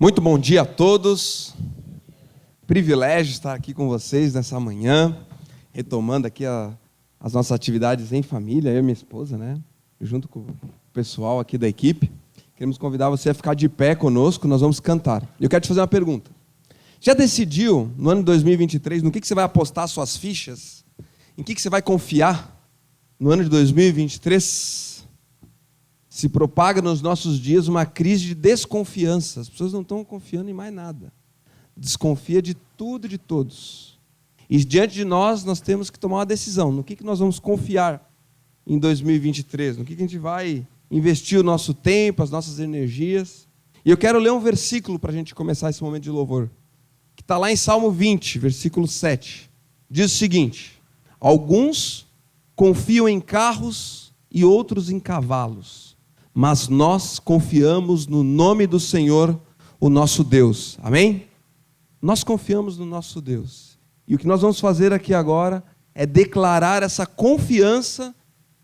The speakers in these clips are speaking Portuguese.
Muito bom dia a todos. Privilégio estar aqui com vocês nessa manhã, retomando aqui as nossas atividades em família, eu e minha esposa, né? Junto com o pessoal aqui da equipe. Queremos convidar você a ficar de pé conosco, nós vamos cantar. Eu quero te fazer uma pergunta. Já decidiu, no ano de 2023, no que você vai apostar suas fichas? Em que você vai confiar no ano de 2023? Se propaga nos nossos dias uma crise de desconfiança. As pessoas não estão confiando em mais nada. Desconfia de tudo e de todos. E diante de nós temos que tomar uma decisão. No que nós vamos confiar em 2023? No que a gente vai investir o nosso tempo, as nossas energias? E eu quero ler um versículo para a gente começar esse momento de louvor. Que está lá em Salmo 20, versículo 7. Diz o seguinte: alguns confiam em carros e outros em cavalos, mas nós confiamos no nome do Senhor, o nosso Deus. Amém? Nós confiamos no nosso Deus. E o que nós vamos fazer aqui agora é declarar essa confiança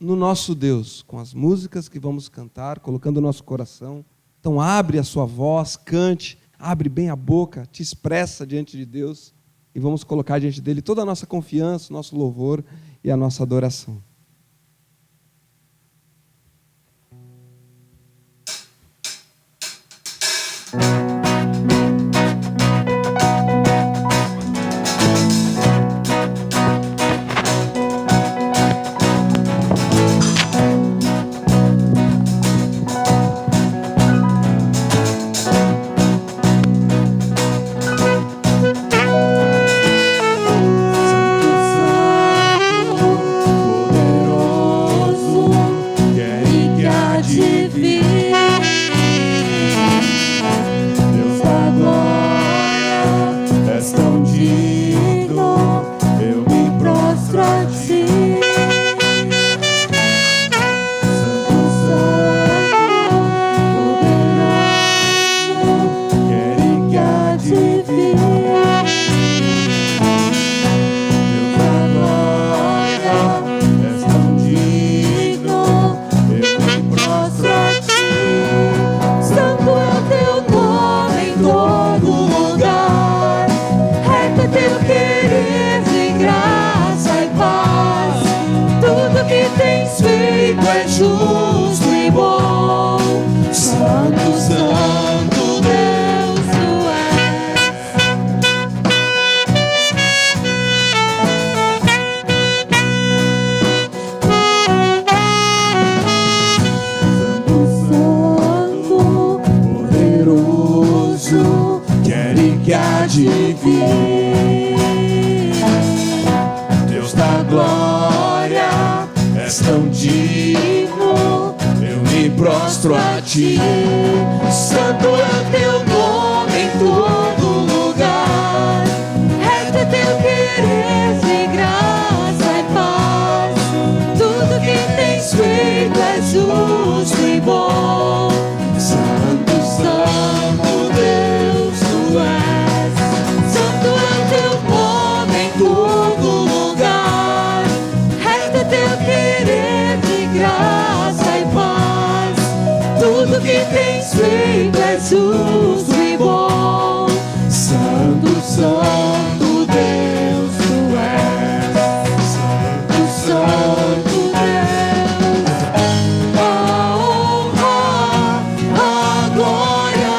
no nosso Deus, com as músicas que vamos cantar, colocando o nosso coração. Então abre a sua voz, cante, abre bem a boca, te expressa diante de Deus e vamos colocar diante dele toda a nossa confiança, o nosso louvor e a nossa adoração. Deus da glória, és tão digno, eu me prostro a ti. Santo é teu nome em todo lugar, reto é teu querer de graça e paz. Tudo que tens feito é justo e bom. Santo, Santo Deus tu és. Que tens feito é justo e bom. Santo, Santo Deus tu és. Santo, Santo Deus. A honra, a glória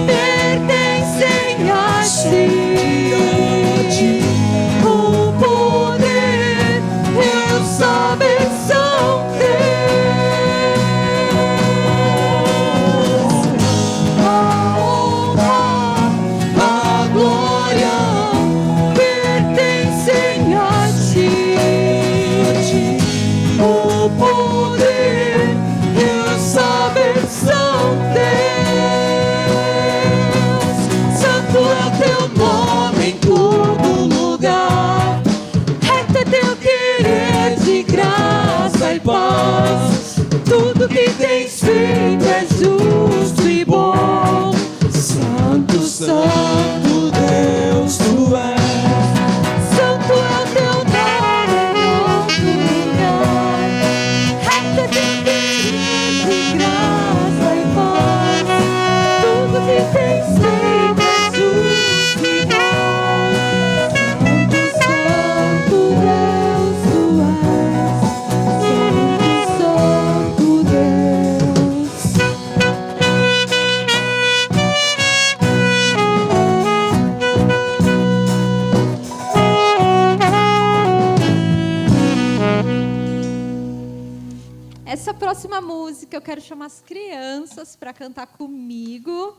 pertencem a ti. O poder e a salvação paz. Tudo que tens feito é justo e bom. Santo, Santo Deus tu és. Santo é o teu nome em todo lugar. Reto é teu querer de graça e paz. Tudo que tens Essa próxima música eu quero chamar as crianças para cantar comigo.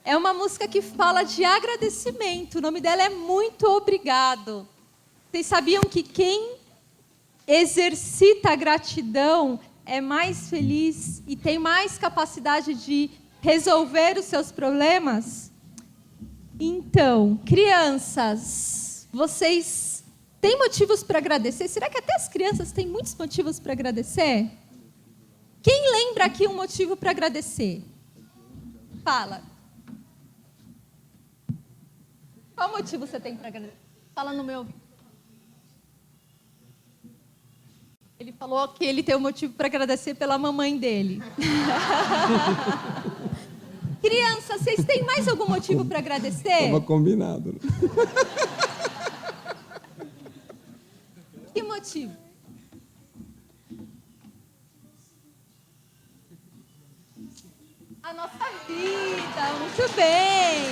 É uma música que fala de agradecimento. O nome dela é Muito Obrigado. Vocês sabiam que quem exercita a gratidão é mais feliz e tem mais capacidade de resolver os seus problemas? Então, crianças, vocês têm motivos para agradecer? Será que até as crianças têm muitos motivos para agradecer? Quem lembra aqui um motivo para agradecer? Fala. Qual motivo você tem para agradecer? Fala no meu ouvido. Ele falou que ele tem um motivo para agradecer pela mamãe dele. Crianças, vocês têm mais algum motivo para agradecer? Estava combinado. Né? Que motivo? A nossa vida, muito bem.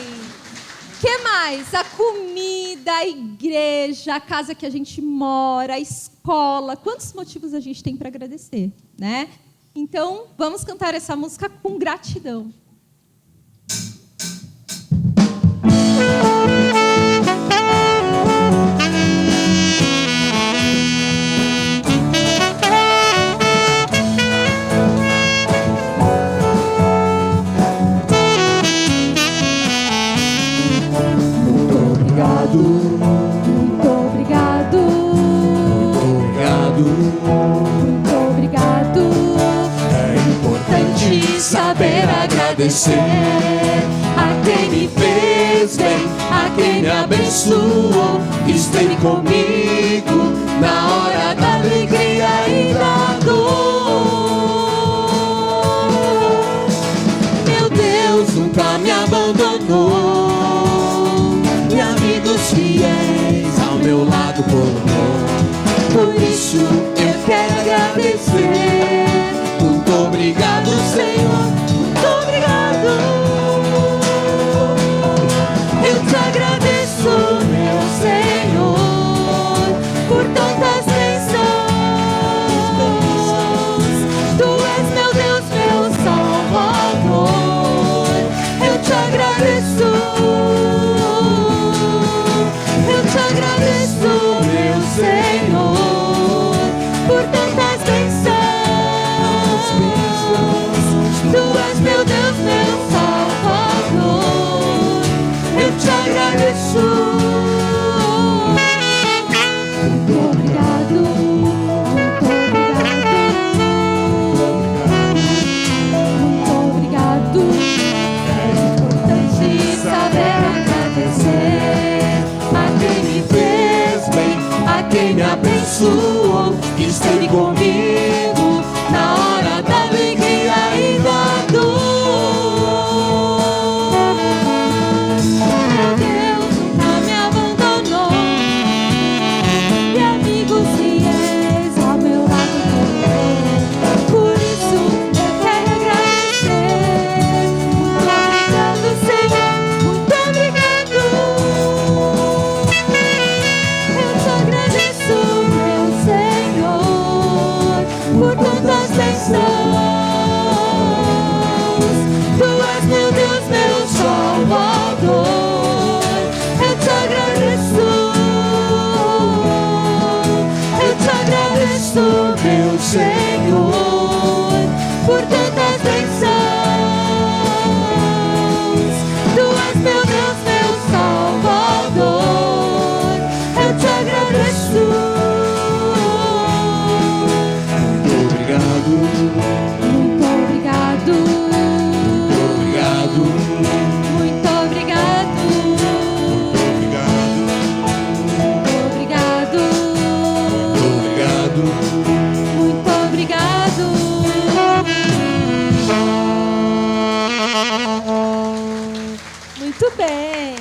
O que mais? A comida, a igreja, a casa que a gente mora, a escola. Quantos motivos a gente tem para agradecer, né? Então, vamos cantar essa música com gratidão. Muito obrigado. Muito obrigado. É importante saber agradecer a quem me fez bem, a quem me abençoou, esteve comigo na hora da alegria e da dor. Meu Deus nunca me abandonou. Fiéis ao meu lado por isso eu quero agradecer. Muito obrigado, Senhor, muito obrigado. Eu te agradeço, meu Senhor, por tantas bênçãos. Tu és meu Deus, meu Salvador. Eu te agradeço. Agradeço, meu Senhor, por tantas bênçãos. Tu és meu Deus, meu Salvador. Eu te agradeço. Muito obrigado, muito obrigado. Muito obrigado. É importante saber agradecer a quem me fez bem, a quem me abençoou, que esteve comigo na hora da alegria e da dor. Meu Deus nunca me abandonou, e amigos fiéis ao meu lado. Por isso eu quero agradecer. Muito obrigado, Senhor, muito obrigado. Por tantas bênçãos. Tu és meu Deus, meu Salvador. Eu te agradeço. Eu te agradeço, meu Senhor, por tantas bênçãos. Tu és meu Deus, meu Salvador. Eu te agradeço. Muito obrigado. Muito obrigado. Muito obrigado. Muito bem.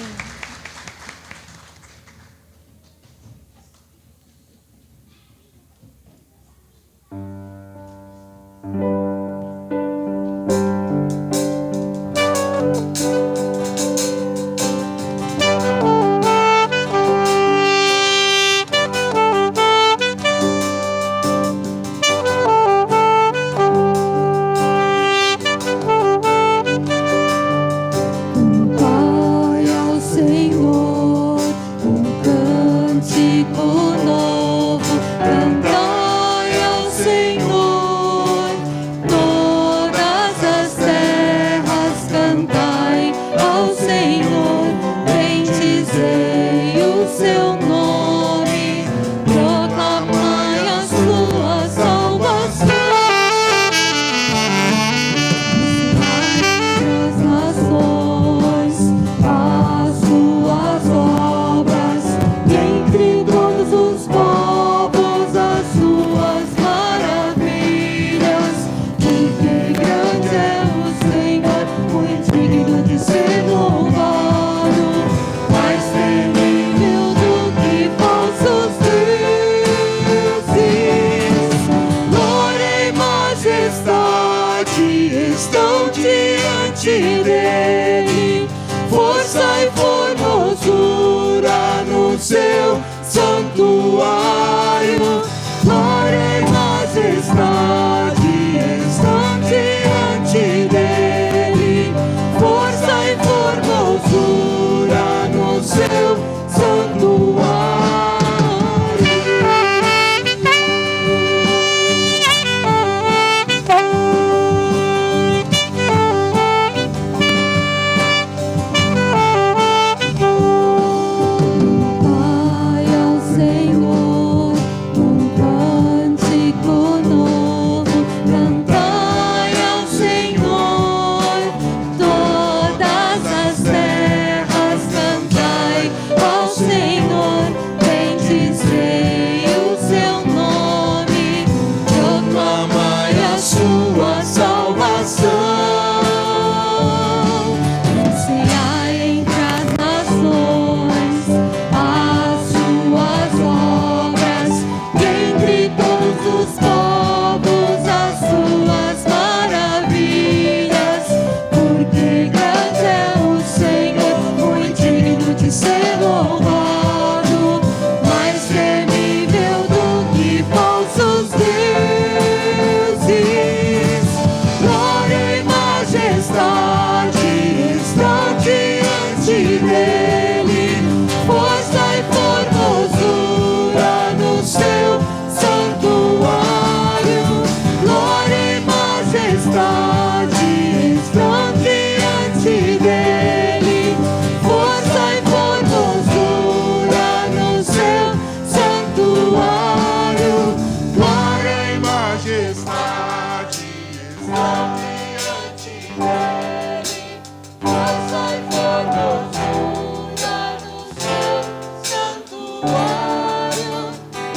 majestade estão diante dele. Força e formosura no seu santuário.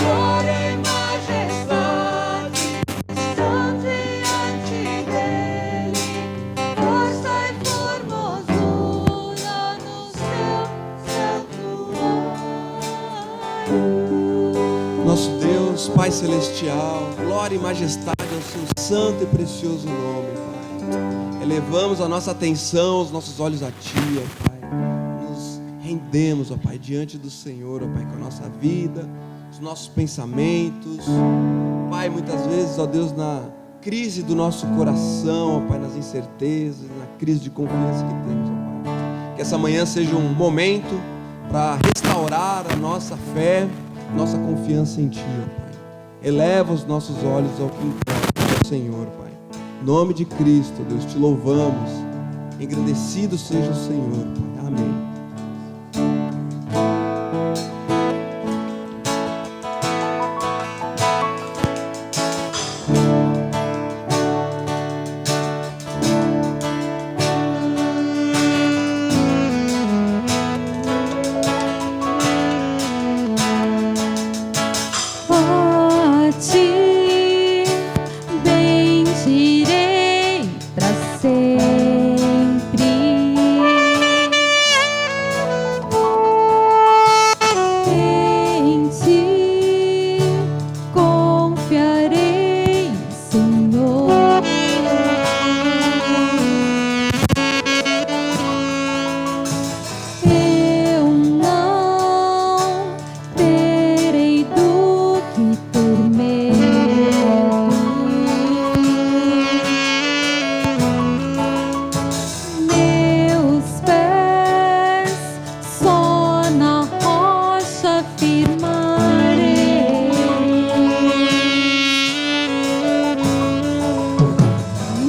Glória e majestade estão diante dele. Força e formosura no seu santuário. Nosso Deus, Pai Celestial, glória e majestade ao seu santo e precioso nome, Pai. Elevamos a nossa atenção, os nossos olhos a Ti, ó Pai. Nos rendemos, ó Pai, diante do Senhor, ó Pai, com a nossa vida, os nossos pensamentos. Pai, muitas vezes, ó Deus, na crise do nosso coração, ó Pai, nas incertezas, na crise de confiança que temos, ó Pai. Que essa manhã seja um momento para restaurar a nossa fé, nossa confiança em Ti, ó Pai. Eleva os nossos olhos ao que importa, ao Senhor, Pai. Em nome de Cristo, Deus, te louvamos. Engrandecido seja o Senhor, Pai. Amém. A Ti bendirei pra sempre. Em Ti confiarei, Senhor. Eu não terei do que ter medo. Meus pés só na rocha firmarei.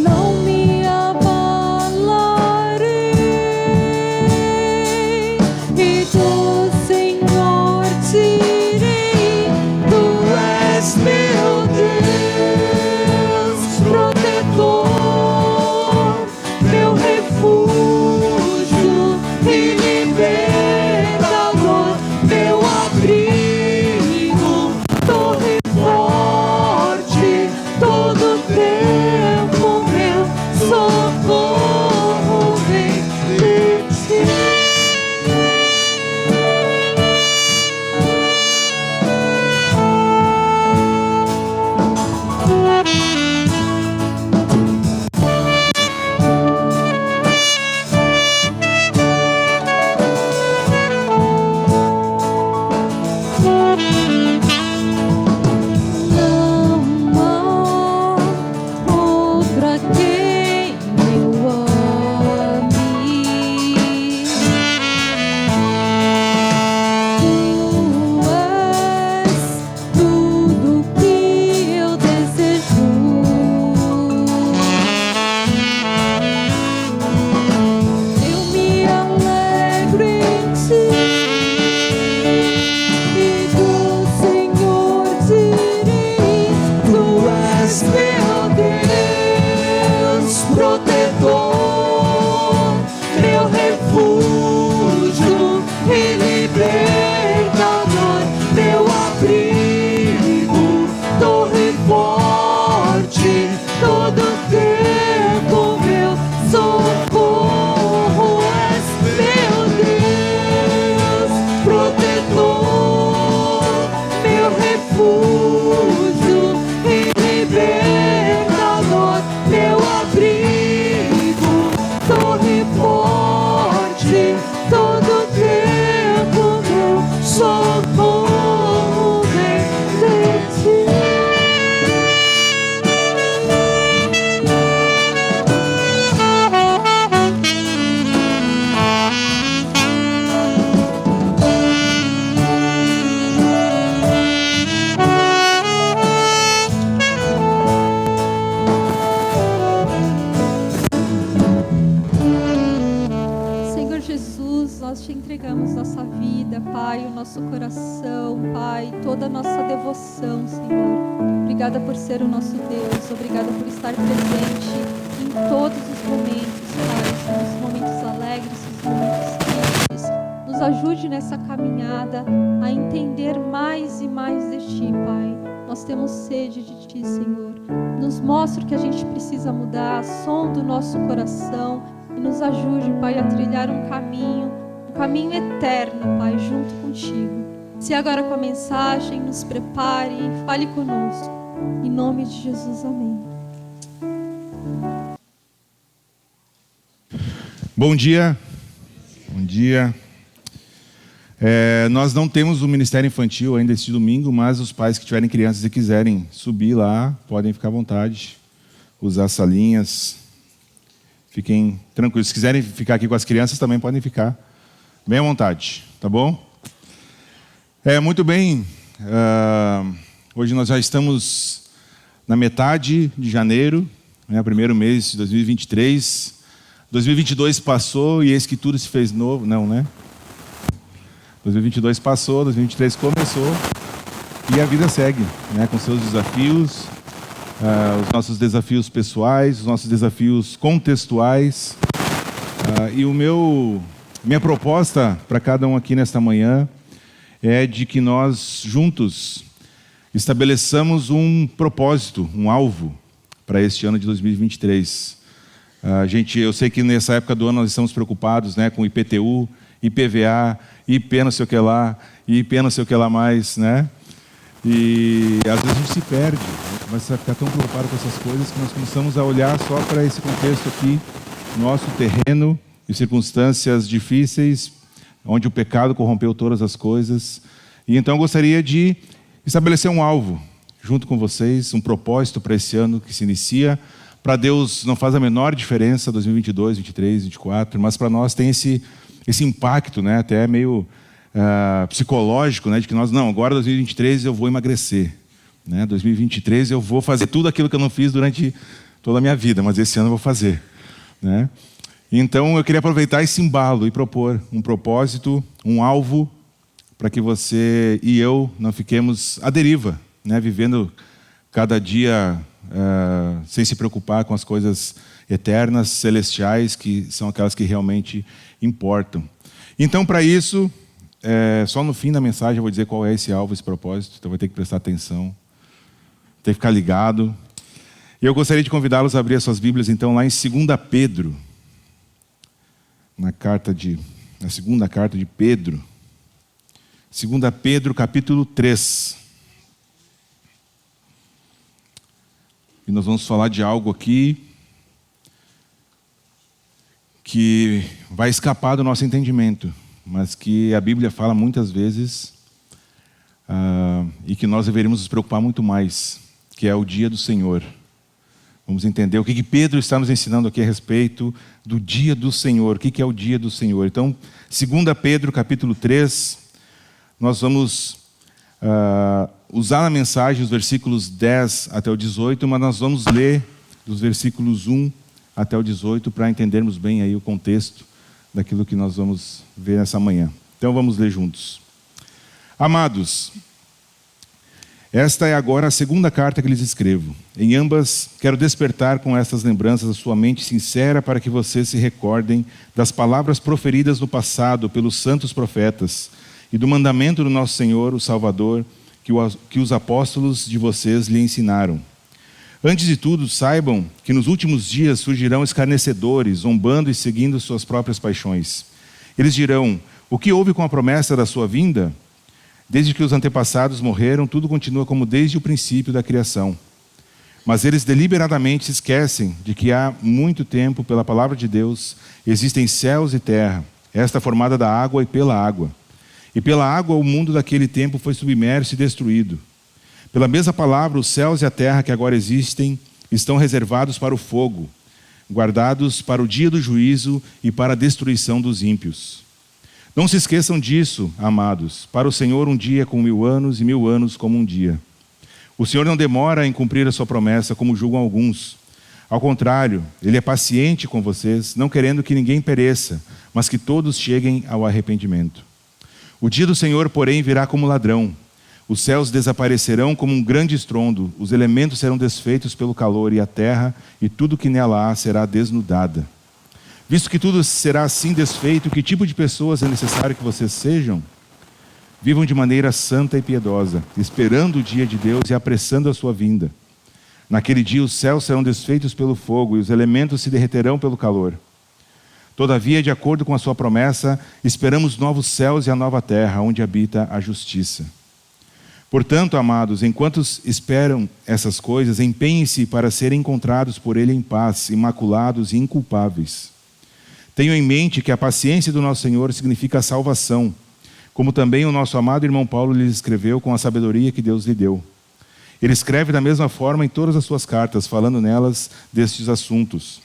Não me abalarei, e do Senhor tirei. Tu és meu Deus, protetor, meu refúgio e libertador, meu abrigo, torre forte, todo tempo meu socorro vem de Ti. Não há outro a quem eu ame. Tu és tudo que eu desejo. Eu me alegro em Ti, e do Senhor direi. Tu és meu Deus, protetor, meu refúgio e libertador, meu abrigo, torre forte, todo tempo meu socorro. És meu Deus, protetor, meu refúgio e libertador, meu abrigo, torre forte, todo tempo meu socorro vem de Ti. Senhor Jesus, nós Te entregamos nossa vida, Pai, o nosso coração, Pai, toda a nossa devoção, Senhor. Obrigado Obrigada por ser o nosso Deus. Obrigada por estar presente em todos os momentos, Pai. Nos momentos alegres, nos momentos tristes. Nos ajude nessa caminhada a entender mais e mais de Ti, Pai. Nós temos sede de Ti, Senhor. Nos mostre o que a gente precisa mudar, sonda o nosso coração e nos ajude, Pai, a trilhar um caminho eterno, Pai, junto contigo. Se agora com a mensagem, nos prepare e fale conosco. Em nome de Jesus, amém. Bom dia. Bom dia. Nós não temos o Ministério Infantil ainda este domingo, mas os pais que tiverem crianças e quiserem subir lá, podem ficar à vontade, usar as salinhas. Fiquem tranquilos. Se quiserem ficar aqui com as crianças, também podem ficar bem à vontade, tá bom? Muito bem. Hoje nós já estamos na metade de janeiro, né, primeiro mês de 2023. 2022 passou e eis que tudo se fez novo. Não, né? 2022 passou, 2023 começou e a vida segue, né, com seus desafios, os nossos desafios pessoais, os nossos desafios contextuais. E minha proposta para cada um aqui nesta manhã é de que nós juntos estabeleçamos um propósito, um alvo para este ano de 2023. Eu sei que nessa época do ano nós estamos preocupados, né, com IPTU, IPVA, IP não sei o que lá, IP não sei o que lá mais, né? E às vezes a gente se perde, começa a ficar tão preocupado com essas coisas que nós começamos a olhar só para esse contexto aqui, nosso terreno e circunstâncias difíceis, onde o pecado corrompeu todas as coisas. E então eu gostaria de estabelecer um alvo junto com vocês, um propósito para esse ano que se inicia. Para Deus não faz a menor diferença 2022, 2023, 2024, mas para nós tem esse impacto, né, até meio psicológico, né, de que agora 2023 eu vou emagrecer, né, 2023 eu vou fazer tudo aquilo que eu não fiz durante toda a minha vida, mas esse ano eu vou fazer, né? Então eu queria aproveitar esse embalo e propor um propósito, um alvo, para que você e eu não fiquemos à deriva, né, vivendo cada dia sem se preocupar com as coisas eternas, celestiais, que são aquelas que realmente importam. Então, para isso, só no fim da mensagem eu vou dizer qual é esse alvo, esse propósito, então vai ter que prestar atenção, tem que ficar ligado. E eu gostaria de convidá-los a abrir as suas Bíblias, então, lá em 2 Pedro, na segunda carta de Pedro, 2 Pedro, capítulo 3. E nós vamos falar de algo aqui que vai escapar do nosso entendimento, mas que a Bíblia fala muitas vezes e que nós deveríamos nos preocupar muito mais, que é o dia do Senhor. Vamos entender o que Pedro está nos ensinando aqui a respeito do dia do Senhor. O que é o dia do Senhor? Então, 2 Pedro, capítulo 3, nós vamos usar na mensagem os versículos 10 até o 18, mas nós vamos ler dos versículos 1 até o 18 para entendermos bem aí o contexto daquilo que nós vamos ver nessa manhã. Então vamos ler juntos. Amados, esta é agora a segunda carta que lhes escrevo. Em ambas, quero despertar com estas lembranças a sua mente sincera para que vocês se recordem das palavras proferidas no passado pelos santos profetas e do mandamento do nosso Senhor, o Salvador, que os apóstolos de vocês lhe ensinaram. Antes de tudo, saibam que nos últimos dias surgirão escarnecedores, zombando e seguindo suas próprias paixões. Eles dirão: o que houve com a promessa da sua vinda? Desde que os antepassados morreram, tudo continua como desde o princípio da criação. Mas eles deliberadamente se esquecem de que há muito tempo, pela palavra de Deus, existem céus e terra, esta formada da água e pela água. E pela água o mundo daquele tempo foi submerso e destruído. Pela mesma palavra, os céus e a terra que agora existem estão reservados para o fogo, guardados para o dia do juízo e para a destruição dos ímpios. Não se esqueçam disso, amados. Para o Senhor um dia é como 1000 anos e 1000 anos como um dia. O Senhor não demora em cumprir a sua promessa, como julgam alguns. Ao contrário, Ele é paciente com vocês, não querendo que ninguém pereça, mas que todos cheguem ao arrependimento. O dia do Senhor, porém, virá como ladrão. Os céus desaparecerão como um grande estrondo, os elementos serão desfeitos pelo calor, e a terra e tudo que nela há será desnudada. Visto que tudo será assim desfeito, que tipo de pessoas é necessário que vocês sejam? Vivam de maneira santa e piedosa, esperando o dia de Deus e apressando a sua vinda. Naquele dia os céus serão desfeitos pelo fogo e os elementos se derreterão pelo calor. Todavia, de acordo com a sua promessa, esperamos novos céus e a nova terra, onde habita a justiça. Portanto, amados, enquanto esperam essas coisas, empenhem-se para serem encontrados por Ele em paz, imaculados e inculpáveis. Tenham em mente que a paciência do nosso Senhor significa a salvação, como também o nosso amado irmão Paulo lhes escreveu com a sabedoria que Deus lhe deu. Ele escreve da mesma forma em todas as suas cartas, falando nelas destes assuntos.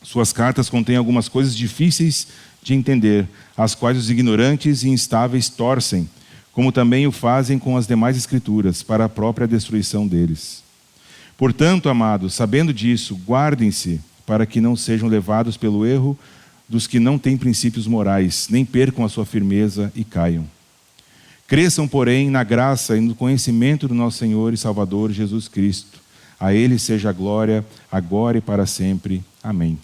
Suas cartas contêm algumas coisas difíceis de entender, as quais os ignorantes e instáveis torcem, como também o fazem com as demais escrituras, para a própria destruição deles. Portanto, amados, sabendo disso, guardem-se para que não sejam levados pelo erro dos que não têm princípios morais, nem percam a sua firmeza e caiam. Cresçam, porém, na graça e no conhecimento do nosso Senhor e Salvador Jesus Cristo. A Ele seja a glória, agora e para sempre. Amém.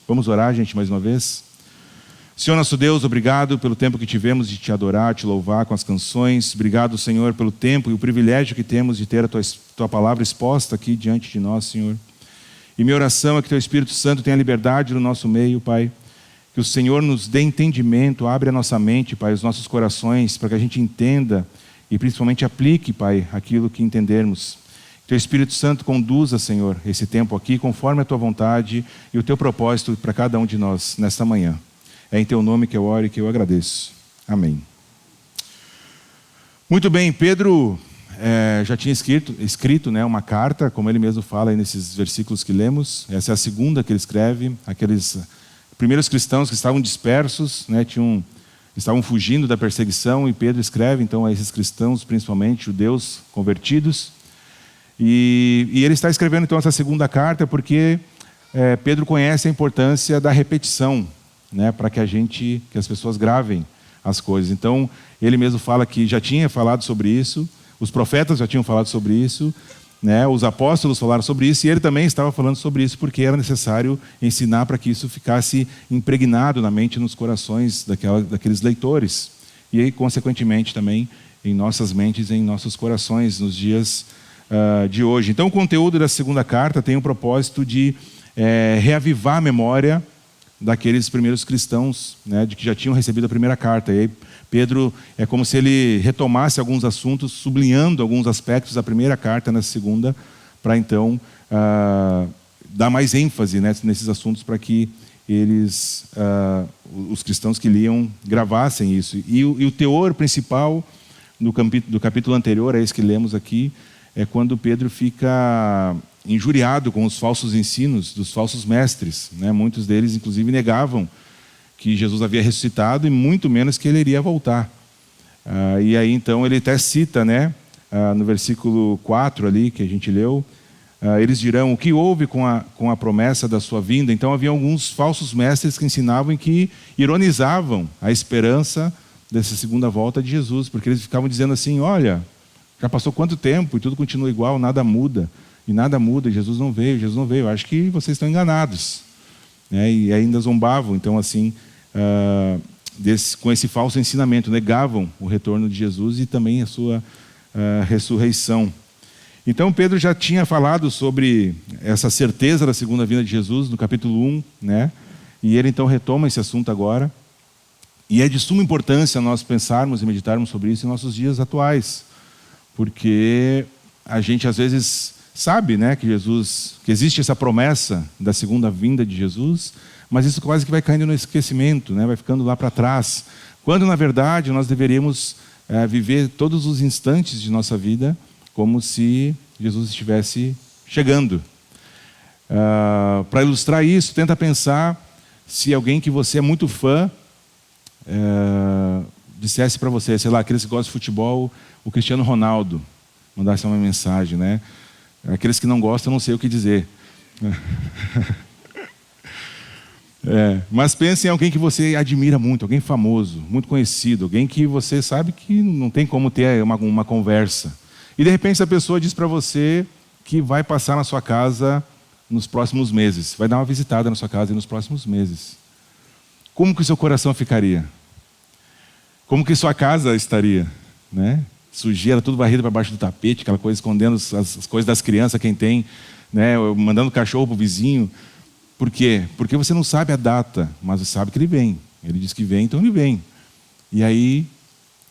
Vamos orar, gente, mais uma vez? Senhor nosso Deus, obrigado pelo tempo que tivemos de te adorar, te louvar com as canções. Obrigado, Senhor, pelo tempo e o privilégio que temos de ter a tua palavra exposta aqui diante de nós, Senhor. E minha oração é que teu Espírito Santo tenha liberdade no nosso meio, Pai. Que o Senhor nos dê entendimento, abre a nossa mente, Pai, os nossos corações, para que a gente entenda e principalmente aplique, Pai, aquilo que entendermos. Que teu Espírito Santo conduza, Senhor, esse tempo aqui conforme a tua vontade e o teu propósito para cada um de nós nesta manhã. É em teu nome que eu oro e que eu agradeço. Amém. Muito bem, Pedro já tinha escrito uma carta, como ele mesmo fala aí nesses versículos que lemos. Essa é a segunda que ele escreve. Aqueles primeiros cristãos que estavam dispersos, estavam fugindo da perseguição, e Pedro escreve então a esses cristãos, principalmente judeus convertidos. E ele está escrevendo então essa segunda carta porque Pedro conhece a importância da repetição, para que as pessoas gravem as coisas. Então, ele mesmo fala que já tinha falado sobre isso, os profetas já tinham falado sobre isso, os apóstolos falaram sobre isso, e ele também estava falando sobre isso, porque era necessário ensinar para que isso ficasse impregnado na mente e nos corações daqueles leitores, e aí, consequentemente, também em nossas mentes e em nossos corações, nos dias de hoje. Então, o conteúdo da segunda carta tem o propósito de reavivar a memória daqueles primeiros cristãos, de que já tinham recebido a primeira carta. E aí Pedro é como se ele retomasse alguns assuntos, sublinhando alguns aspectos da primeira carta na segunda, para então dar mais ênfase nesses assuntos, para que os cristãos que liam, gravassem isso. E o teor principal do capítulo anterior a esse que lemos aqui é quando Pedro fica injuriado com os falsos ensinos dos falsos mestres. Muitos deles, inclusive, negavam que Jesus havia ressuscitado e muito menos que ele iria voltar. E aí, então, ele até cita, no versículo 4 ali, que a gente leu, eles dirão: o que houve com a promessa da sua vinda? Então, havia alguns falsos mestres que ensinavam e que ironizavam a esperança dessa segunda volta de Jesus, porque eles ficavam dizendo assim: olha, já passou quanto tempo e tudo continua igual, nada muda. E nada muda, Jesus não veio, acho que vocês estão enganados. E ainda zombavam, então, assim, com esse falso ensinamento, negavam o retorno de Jesus e também a sua ressurreição. Então, Pedro já tinha falado sobre essa certeza da segunda vinda de Jesus no capítulo 1, e ele então retoma esse assunto agora. E é de suma importância nós pensarmos e meditarmos sobre isso em nossos dias atuais, porque a gente às vezes sabe, que existe essa promessa da segunda vinda de Jesus, mas isso quase que vai caindo no esquecimento, vai ficando lá para trás, quando na verdade nós deveríamos viver todos os instantes de nossa vida como se Jesus estivesse chegando. Para ilustrar isso, tenta pensar se alguém que você é muito fã dissesse para você, sei lá, aqueles que gostam de futebol, o Cristiano Ronaldo, mandasse uma mensagem, Aqueles que não gostam, não sei o que dizer. Mas pense em alguém que você admira muito, alguém famoso, muito conhecido, alguém que você sabe que não tem como ter uma conversa. E de repente essa pessoa diz para você que vai passar na sua casa nos próximos meses, vai dar uma visitada na sua casa nos próximos meses. Como que o seu coração ficaria? Como que sua casa estaria? Né? Sujeira, tudo varrido para baixo do tapete, aquela coisa escondendo as coisas das crianças, quem tem, né? Mandando cachorro para o vizinho. Por quê? Porque você não sabe a data, mas você sabe que ele vem. Ele diz que vem, então ele vem. E aí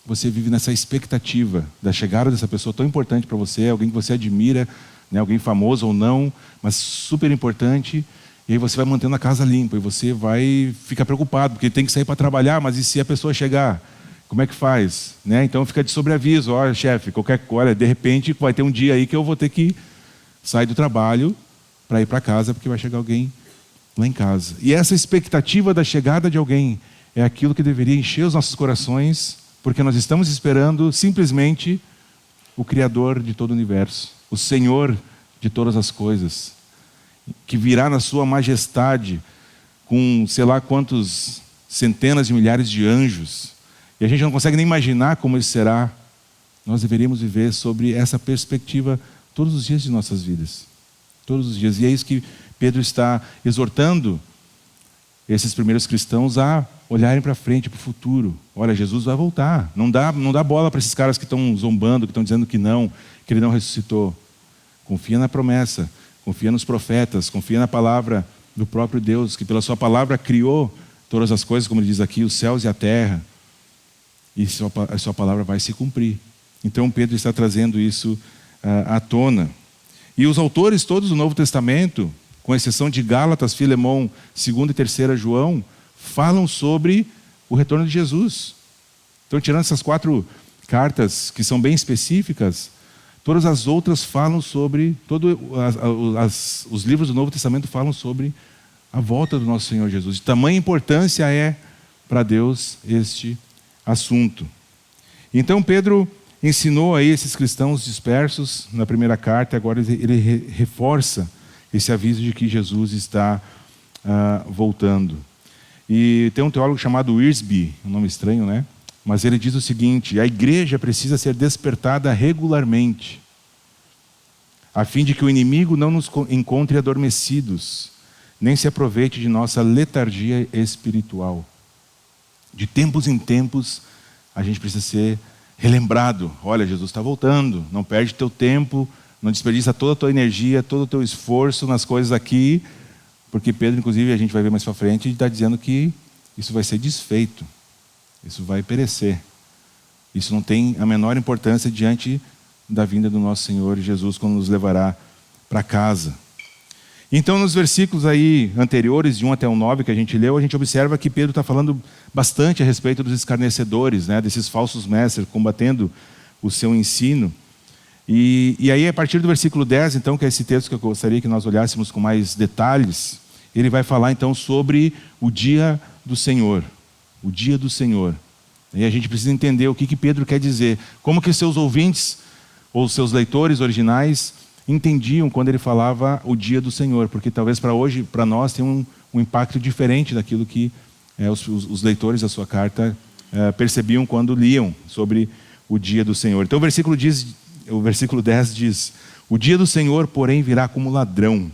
você vive nessa expectativa da chegada dessa pessoa tão importante para você, alguém que você admira, né? Alguém famoso ou não, mas super importante. E aí você vai mantendo a casa limpa e você vai ficar preocupado, porque tem que sair para trabalhar, mas e se a pessoa chegar? Como é que faz? Né? Então fica de sobreaviso. Olha, chefe, olha, de repente vai ter um dia aí que eu vou ter que sair do trabalho para ir para casa, porque vai chegar alguém lá em casa. E essa expectativa da chegada de alguém é aquilo que deveria encher os nossos corações, porque nós estamos esperando simplesmente o Criador de todo o universo, o Senhor de todas as coisas, que virá na sua majestade com sei lá quantos centenas de milhares de anjos, e a gente não consegue nem imaginar como isso será. Nós deveríamos viver sobre essa perspectiva todos os dias de nossas vidas, todos os dias. E é isso que Pedro está exortando esses primeiros cristãos a olharem para frente, para o futuro. Olha, Jesus vai voltar. Não dá bola para esses caras que estão zombando, que estão dizendo que ele não ressuscitou. Confia na promessa, confia nos profetas, confia na palavra do próprio Deus, que pela sua palavra criou todas as coisas, como ele diz aqui, os céus e a terra. E a sua palavra vai se cumprir. Então Pedro está trazendo isso à tona. E os autores todos do Novo Testamento, com exceção de Gálatas, Filemão, 2ª e 3ª João, falam sobre o retorno de Jesus. Então, tirando essas 4 cartas que são bem específicas, todas as outras falam sobre, os livros do Novo Testamento falam sobre a volta do nosso Senhor Jesus. De tamanha importância é para Deus este assunto. Então Pedro ensinou aí esses cristãos dispersos na primeira carta, agora ele reforça esse aviso de que Jesus está voltando. E tem um teólogo chamado Wiersbe, um nome estranho, né? Mas ele diz o seguinte: a igreja precisa ser despertada regularmente, a fim de que o inimigo não nos encontre adormecidos, nem se aproveite de nossa letargia espiritual. De tempos em tempos, a gente precisa ser relembrado. Olha, Jesus está voltando, não perde teu tempo, não desperdiça toda a tua energia, todo o teu esforço nas coisas aqui, porque Pedro, inclusive, a gente vai ver mais para frente, está dizendo que isso vai ser desfeito, isso vai perecer. Isso não tem a menor importância diante da vinda do nosso Senhor Jesus, quando nos levará para casa. Então, nos versículos aí anteriores, de 1 até o 9, que a gente leu, a gente observa que Pedro está falando bastante a respeito dos escarnecedores, né, desses falsos mestres, combatendo o seu ensino. E aí, a partir do versículo 10, então, que é esse texto que eu gostaria que nós olhássemos com mais detalhes, ele vai falar, então, sobre o dia do Senhor. O dia do Senhor. E a gente precisa entender o que Pedro quer dizer. Como que seus ouvintes, ou seus leitores originais, entendiam quando ele falava o dia do Senhor, porque talvez para hoje, para nós, tem um impacto diferente daquilo que os leitores da sua carta percebiam quando liam sobre o dia do Senhor. Então o versículo 10 diz: o dia do Senhor, porém, virá como ladrão.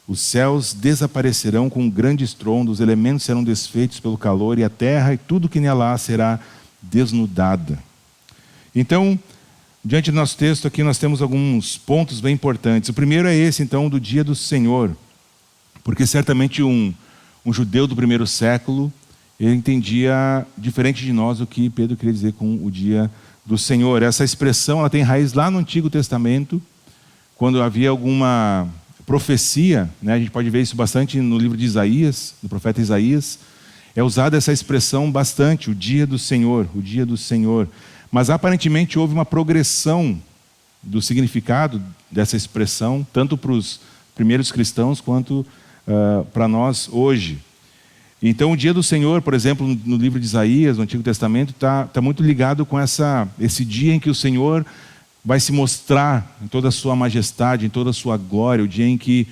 Os céus desaparecerão com um grande estrondo, os elementos serão desfeitos pelo calor, e a terra e tudo que nela há será desnudada. Então, diante do nosso texto aqui, nós temos alguns pontos bem importantes. O primeiro é esse, então, do dia do Senhor. Porque certamente um judeu do primeiro século, ele entendia diferente de nós o que Pedro queria dizer com o dia do Senhor. Essa expressão ela tem raiz lá no Antigo Testamento, quando havia alguma profecia, né? A gente pode ver isso bastante no livro de Isaías, do profeta Isaías. É usada essa expressão bastante, o dia do Senhor, o dia do Senhor. Mas aparentemente houve uma progressão do significado dessa expressão, tanto para os primeiros cristãos quanto para nós hoje. Então o dia do Senhor, por exemplo, no livro de Isaías, no Antigo Testamento, está muito ligado com esse dia em que o Senhor vai se mostrar em toda a sua majestade, em toda a sua glória, o dia em que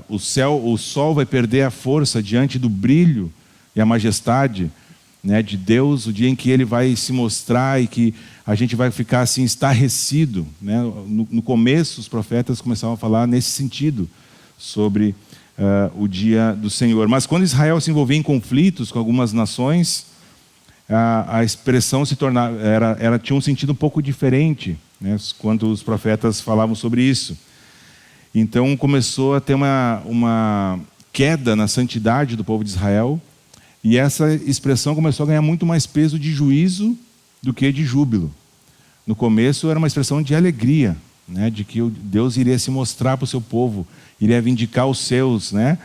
o sol vai perder a força diante do brilho e a majestade, né, de Deus, o dia em que Ele vai se mostrar e que a gente vai ficar assim estarrecido, né? No começo, os profetas começavam a falar nesse sentido, sobre o dia do Senhor. Mas quando Israel se envolvia em conflitos com algumas nações, a expressão se tornava, tinha um sentido um pouco diferente, né, quando os profetas falavam sobre isso. Então começou a ter uma queda na santidade do povo de Israel, e essa expressão começou a ganhar muito mais peso de juízo do que de júbilo. No começo era uma expressão de alegria, né, de que Deus iria se mostrar para o seu povo, iria vindicar os seus, né,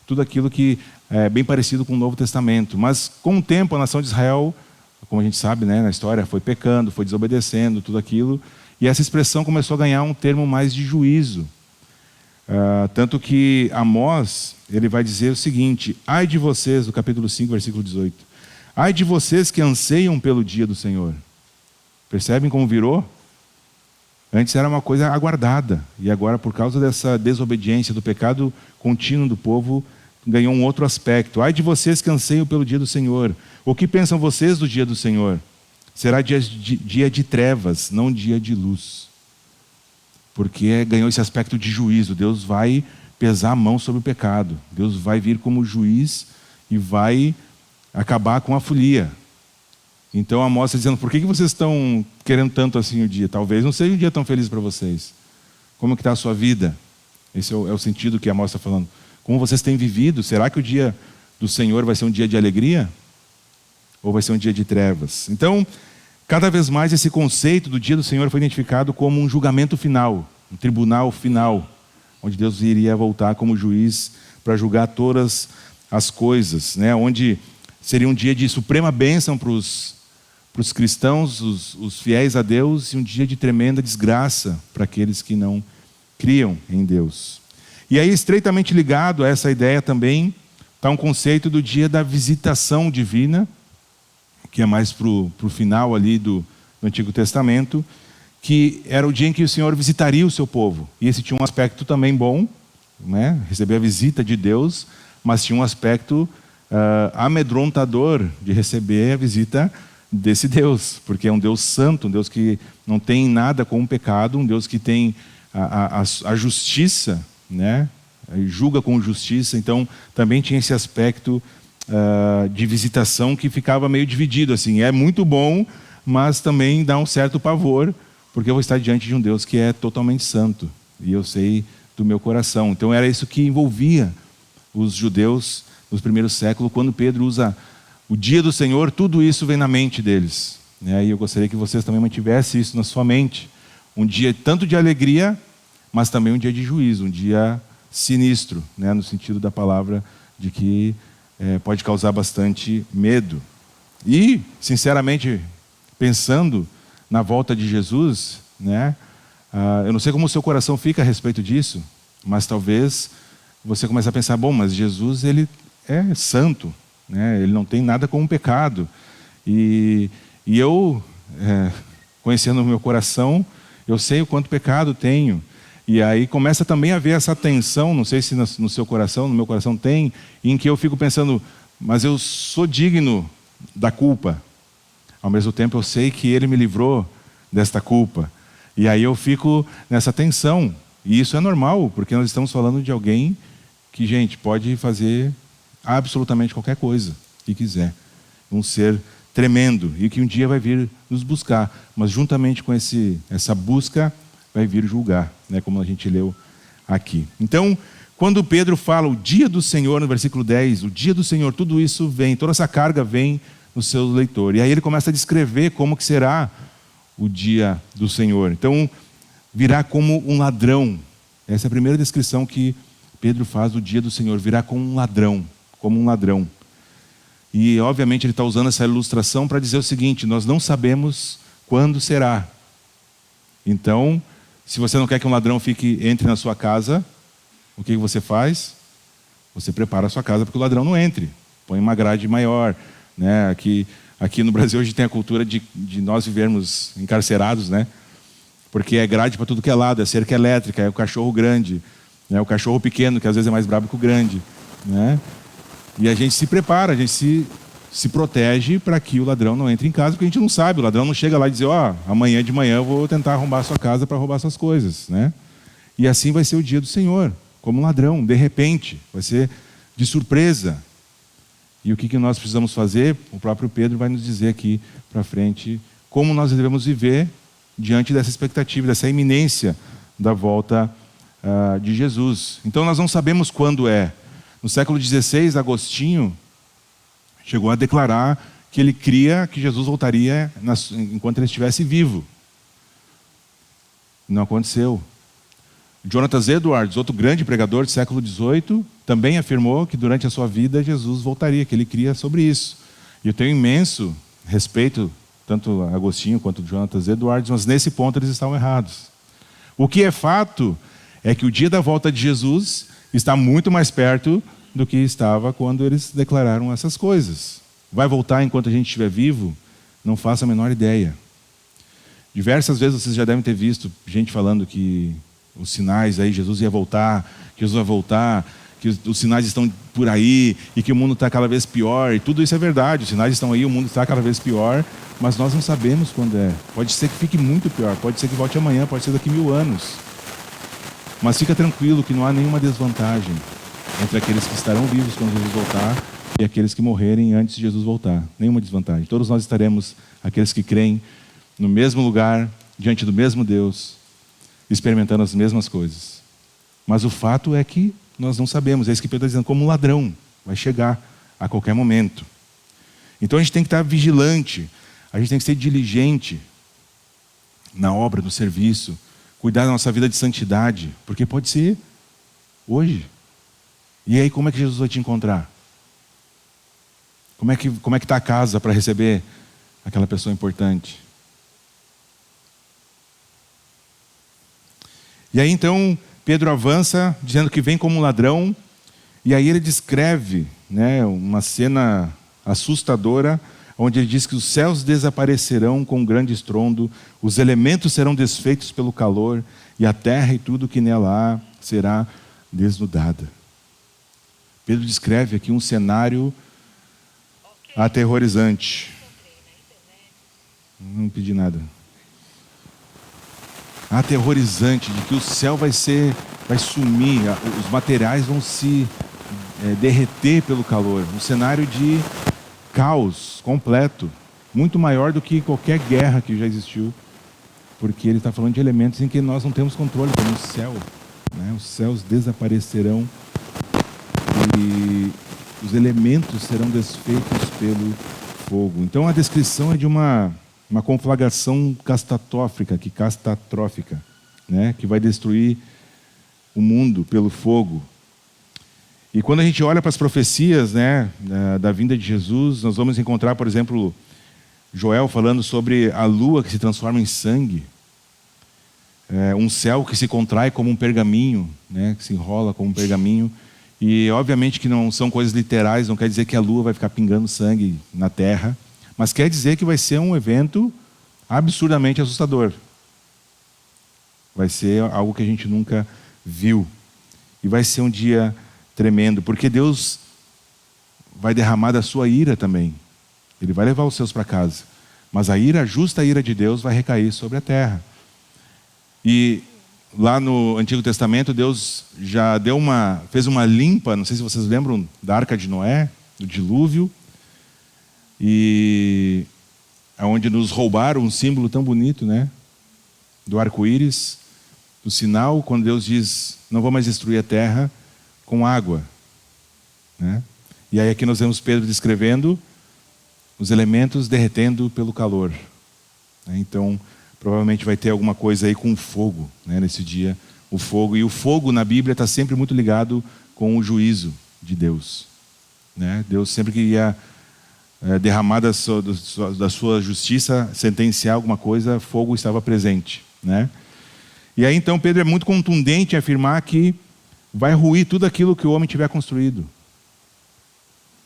tudo aquilo que é bem parecido com o Novo Testamento. Mas com o tempo a nação de Israel, como a gente sabe, né, na história, foi pecando, foi desobedecendo, tudo aquilo, e essa expressão começou a ganhar um termo mais de juízo. Tanto que Amós, ele vai dizer o seguinte: ai de vocês, no capítulo 5, versículo 18, ai de vocês que anseiam pelo dia do Senhor. Percebem como virou? Antes era uma coisa aguardada, e agora, por causa dessa desobediência, do pecado contínuo do povo, ganhou um outro aspecto. Ai de vocês que anseiam pelo dia do Senhor. O que pensam vocês do dia do Senhor? Será dia de trevas, não dia de luz. Porque ganhou esse aspecto de juízo. Deus vai pesar a mão sobre o pecado. Deus vai vir como juiz e vai acabar com a folia. Então Amós está dizendo: por que vocês estão querendo tanto assim o dia? Talvez não seja um dia tão feliz para vocês. Como que está a sua vida? Esse é o sentido que Amós está falando. Como vocês têm vivido? Será que o dia do Senhor vai ser um dia de alegria? Ou vai ser um dia de trevas? Então, cada vez mais esse conceito do dia do Senhor foi identificado como um julgamento final, um tribunal final, onde Deus iria voltar como juiz para julgar todas as coisas, né? Onde seria um dia de suprema bênção para os cristãos, os fiéis a Deus, e um dia de tremenda desgraça para aqueles que não criam em Deus. E aí, estreitamente ligado a essa ideia também, está um conceito do dia da visitação divina, que é mais para o final ali do Antigo Testamento, que era o dia em que o Senhor visitaria o seu povo. E esse tinha um aspecto também bom, né? Receber a visita de Deus, mas tinha um aspecto amedrontador de receber a visita desse Deus, porque é um Deus santo, um Deus que não tem nada com o pecado, um Deus que tem a justiça, né? Julga com justiça. Então também tinha esse aspecto de visitação que ficava meio dividido, assim, é muito bom, mas também dá um certo pavor, porque eu vou estar diante de um Deus que é totalmente santo, e eu sei do meu coração. Então era isso que envolvia os judeus nos primeiros séculos. Quando Pedro usa o dia do Senhor, tudo isso vem na mente deles, né? E eu gostaria que vocês também mantivessem isso na sua mente, um dia tanto de alegria, mas também um dia de juízo, um dia sinistro, né? No sentido da palavra, de que pode causar bastante medo. E, sinceramente, pensando na volta de Jesus, né, eu não sei como o seu coração fica a respeito disso, mas talvez você comece a pensar: bom, mas Jesus, ele é santo, né, ele não tem nada com o pecado. E eu, conhecendo o meu coração, eu sei o quanto pecado tenho. E aí começa também a haver essa tensão, não sei se no seu coração, no meu coração tem, em que eu fico pensando: mas eu sou digno da culpa. Ao mesmo tempo eu sei que Ele me livrou desta culpa. E aí eu fico nessa tensão. E isso é normal, porque nós estamos falando de alguém que, gente, pode fazer absolutamente qualquer coisa que quiser. Um ser tremendo, e que um dia vai vir nos buscar. Mas juntamente com essa busca, vai vir julgar, né, como a gente leu aqui. Então, quando Pedro fala o dia do Senhor, no versículo 10, o dia do Senhor, tudo isso vem, toda essa carga vem no seu leitor. E aí ele começa a descrever como que será o dia do Senhor. Então, virá como um ladrão. Essa é a primeira descrição que Pedro faz do dia do Senhor: virá como um ladrão, como um ladrão. E, obviamente, ele está usando essa ilustração para dizer o seguinte: nós não sabemos quando será. Então, se você não quer que um ladrão entre na sua casa, o que você faz? Você prepara a sua casa para que o ladrão não entre. Põe uma grade maior, né? Aqui no Brasil hoje tem a cultura de nós vivermos encarcerados, né? Porque é grade para tudo que é lado, é cerca elétrica, é o cachorro grande, né? O cachorro pequeno, que às vezes é mais brabo que o grande, né? E a gente se prepara, a gente se protege para que o ladrão não entre em casa, porque a gente não sabe, o ladrão não chega lá e diz, amanhã de manhã eu vou tentar arrombar a sua casa para roubar suas coisas, né? E assim vai ser o dia do Senhor, como um ladrão, de repente, vai ser de surpresa. E o que nós precisamos fazer? O próprio Pedro vai nos dizer aqui para frente como nós devemos viver diante dessa expectativa, dessa iminência da volta de Jesus. Então nós não sabemos quando é. No século XVI, Agostinho chegou a declarar que ele cria que Jesus voltaria enquanto ele estivesse vivo. Não aconteceu. Jonathan Edwards, outro grande pregador do século XVIII, também afirmou que durante a sua vida Jesus voltaria, que ele cria sobre isso. E eu tenho imenso respeito, tanto a Agostinho quanto a Jonathan Edwards, mas nesse ponto eles estavam errados. O que é fato é que o dia da volta de Jesus está muito mais perto do que estava quando eles declararam essas coisas. Vai voltar enquanto a gente estiver vivo? Não faço a menor ideia. Diversas vezes vocês já devem ter visto gente falando que os sinais aí, Jesus ia voltar, que Jesus vai voltar, que os sinais estão por aí e que o mundo está cada vez pior. E tudo isso é verdade, os sinais estão aí, o mundo está cada vez pior, mas nós não sabemos quando é. Pode ser que fique muito pior, pode ser que volte amanhã, pode ser daqui 1000 anos. Mas fica tranquilo que não há nenhuma desvantagem entre aqueles que estarão vivos quando Jesus voltar e aqueles que morrerem antes de Jesus voltar. Nenhuma desvantagem. Todos nós estaremos, aqueles que creem, no mesmo lugar, diante do mesmo Deus, experimentando as mesmas coisas. Mas o fato é que nós não sabemos. É isso que Pedro está dizendo, como um ladrão. Vai chegar a qualquer momento. Então a gente tem que estar vigilante. A gente tem que ser diligente na obra, no serviço. Cuidar da nossa vida de santidade. Porque pode ser hoje. E aí como é que Jesus vai te encontrar? Como é que está a casa para receber aquela pessoa importante? E aí então Pedro avança dizendo que vem como um ladrão. E aí ele descreve, né, uma cena assustadora, onde ele diz que os céus desaparecerão com um grande estrondo, os elementos serão desfeitos pelo calor, e a terra e tudo que nela há será desnudada. Pedro descreve aqui um cenário aterrorizante. Não pedi nada. Aterrorizante, de que o céu vai sumir, os materiais vão se derreter pelo calor. Um cenário de caos completo, muito maior do que qualquer guerra que já existiu, porque ele está falando de elementos em que nós não temos controle, como o céu, né? Os céus desaparecerão e os elementos serão desfeitos pelo fogo. Então a descrição é de uma conflagração catastrófica, né? Que vai destruir o mundo pelo fogo. E quando a gente olha para as profecias, né, da vinda de Jesus, nós vamos encontrar, por exemplo, Joel falando sobre a lua que se transforma em sangue, um céu que se contrai como um pergaminho, né, que se enrola como um pergaminho. E obviamente que não são coisas literais, não quer dizer que a lua vai ficar pingando sangue na terra, mas quer dizer que vai ser um evento absurdamente assustador. Vai ser algo que a gente nunca viu. E vai ser um dia tremendo, porque Deus vai derramar da sua ira também. Ele vai levar os seus para casa. Mas a justa ira de Deus vai recair sobre a terra. E lá no Antigo Testamento, Deus já fez uma limpa, não sei se vocês lembram da Arca de Noé, do dilúvio, e onde nos roubaram um símbolo tão bonito, né? Do arco-íris, do sinal, quando Deus diz, não vou mais destruir a terra com água, né? E aí aqui nós vemos Pedro descrevendo os elementos derretendo pelo calor, né? Então provavelmente vai ter alguma coisa aí com fogo, né, nesse dia, o fogo. E o fogo na Bíblia está sempre muito ligado com o juízo de Deus, né? Deus sempre que ia derramar da sua justiça, sentenciar alguma coisa, fogo estava presente, né? E aí então Pedro é muito contundente em afirmar que vai ruir tudo aquilo que o homem tiver construído.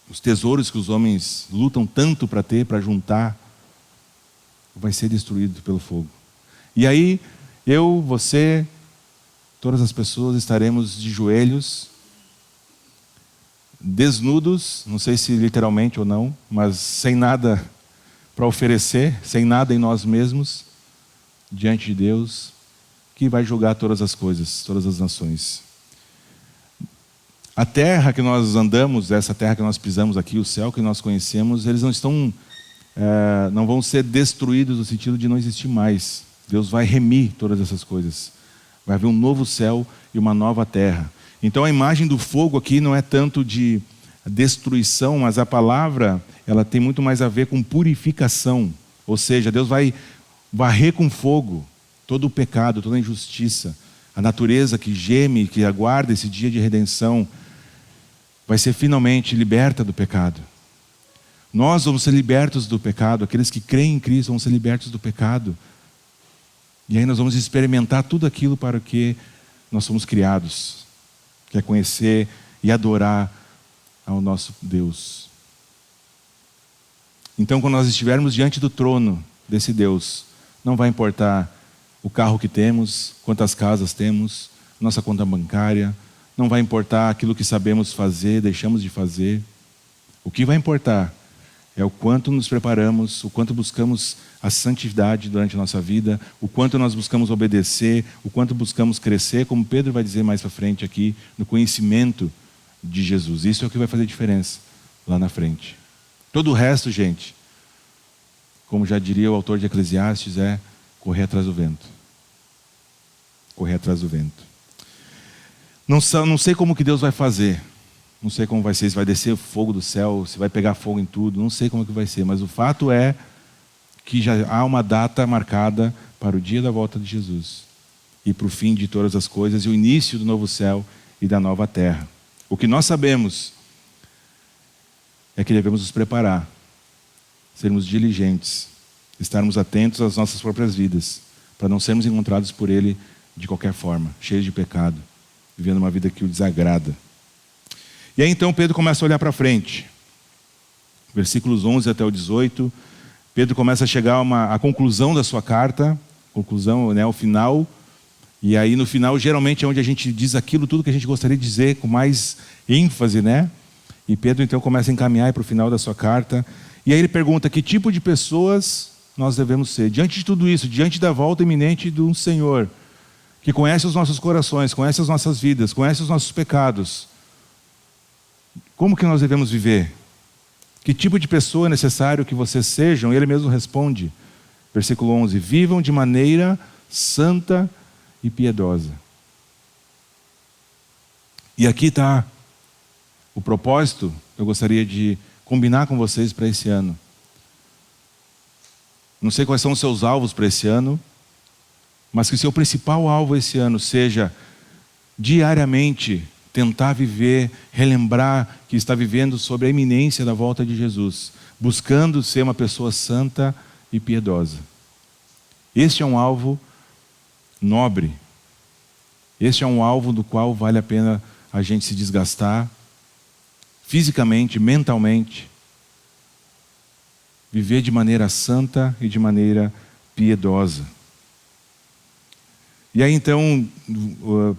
Os tesouros que os homens lutam tanto para ter, para juntar, vai ser destruído pelo fogo. E aí, eu, você, todas as pessoas estaremos de joelhos, desnudos, não sei se literalmente ou não, mas sem nada para oferecer, sem nada em nós mesmos, diante de Deus, que vai julgar todas as coisas, todas as nações. A terra que nós andamos, essa terra que nós pisamos aqui, o céu que nós conhecemos, eles não vão ser destruídos no sentido de não existir mais. Deus vai remir todas essas coisas. Vai haver um novo céu e uma nova terra. Então a imagem do fogo aqui não é tanto de destruição, mas a palavra ela tem muito mais a ver com purificação. Ou seja, Deus vai varrer com fogo todo o pecado, toda a injustiça. A natureza que geme, que aguarda esse dia de redenção, vai ser finalmente liberta do pecado. Nós vamos ser libertos do pecado, aqueles que creem em Cristo vão ser libertos do pecado. E aí nós vamos experimentar tudo aquilo para o que nós somos criados, que é conhecer e adorar ao nosso Deus. Então, quando nós estivermos diante do trono desse Deus, não vai importar o carro que temos, quantas casas temos, nossa conta bancária, não vai importar aquilo que sabemos fazer, deixamos de fazer. O que vai importar é o quanto nos preparamos, o quanto buscamos a santidade durante a nossa vida, o quanto nós buscamos obedecer, o quanto buscamos crescer, como Pedro vai dizer mais para frente aqui, no conhecimento de Jesus. Isso é o que vai fazer diferença lá na frente. Todo o resto, gente, como já diria o autor de Eclesiastes, é correr atrás do vento. Correr atrás do vento. Não sei como que Deus vai fazer. Não sei como vai ser, se vai descer fogo do céu, se vai pegar fogo em tudo, não sei como que vai ser, mas o fato é que já há uma data marcada para o dia da volta de Jesus e para o fim de todas as coisas e o início do novo céu e da nova terra. O que nós sabemos é que devemos nos preparar, sermos diligentes, estarmos atentos às nossas próprias vidas, para não sermos encontrados por Ele de qualquer forma, cheios de pecado, vivendo uma vida que o desagrada. E aí então Pedro começa a olhar para frente. Versículos 11 até o 18. Pedro começa a chegar à conclusão da sua carta. Conclusão, né, o final. E aí no final geralmente é onde a gente diz aquilo tudo que a gente gostaria de dizer com mais ênfase, né? E Pedro então começa a encaminhar para o final da sua carta. E aí ele pergunta que tipo de pessoas nós devemos ser. Diante de tudo isso, diante da volta iminente de um Senhor, que conhece os nossos corações, conhece as nossas vidas, conhece os nossos pecados. Como que nós devemos viver? Que tipo de pessoa é necessário que vocês sejam? E ele mesmo responde, versículo 11, vivam de maneira santa e piedosa. E aqui está o propósito que eu gostaria de combinar com vocês para esse ano. Não sei quais são os seus alvos para esse ano, mas que o seu principal alvo esse ano seja diariamente tentar viver, relembrar que está vivendo sobre a iminência da volta de Jesus, buscando ser uma pessoa santa e piedosa. Este é um alvo nobre. Este é um alvo do qual vale a pena a gente se desgastar, fisicamente, mentalmente, viver de maneira santa e de maneira piedosa. E aí então,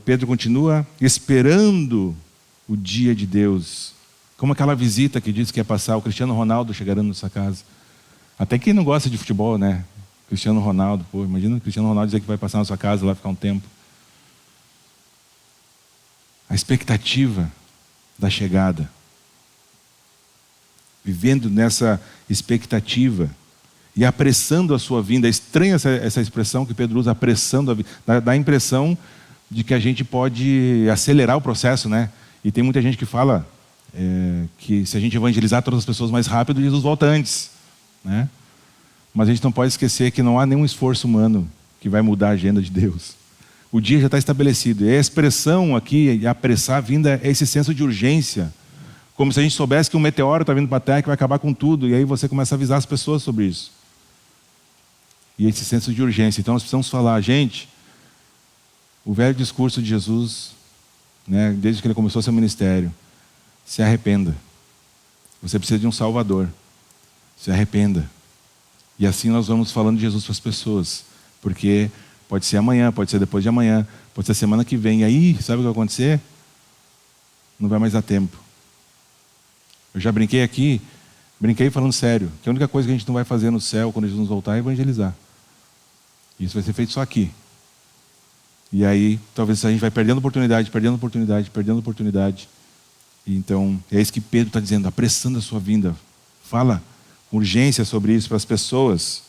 Pedro continua esperando o dia de Deus. Como aquela visita que disse que ia passar, o Cristiano Ronaldo chegando na sua casa. Até quem não gosta de futebol, né? Cristiano Ronaldo, pô, imagina o Cristiano Ronaldo dizer que vai passar na sua casa, lá ficar um tempo. A expectativa da chegada. Vivendo nessa expectativa. E apressando a sua vinda. É estranha essa expressão que Pedro usa, apressando a vinda. Dá a impressão de que a gente pode acelerar o processo, né? E tem muita gente que fala que se a gente evangelizar todas as pessoas mais rápido, Jesus volta antes, né? Mas a gente não pode esquecer que não há nenhum esforço humano que vai mudar a agenda de Deus. O dia já está estabelecido. E a expressão aqui, apressar a vinda, é esse senso de urgência. Como se a gente soubesse que um meteoro está vindo para a Terra que vai acabar com tudo. E aí você começa a avisar as pessoas sobre isso. E esse senso de urgência. Então nós precisamos falar, gente, o velho discurso de Jesus, né, desde que ele começou seu ministério, se arrependa. Você precisa de um Salvador. Se arrependa. E assim nós vamos falando de Jesus para as pessoas. Porque Pode ser amanhã, pode ser depois de amanhã, pode ser semana que vem. E aí, sabe o que vai acontecer? Não vai mais dar tempo. Eu já brinquei aqui, brinquei falando sério, que a única coisa que a gente não vai fazer no céu quando Jesus voltar é evangelizar. Isso vai ser feito só aqui. E aí, talvez a gente vai perdendo oportunidade. E então, é isso que Pedro está dizendo, apressando a sua vinda. Fala com urgência sobre isso para as pessoas.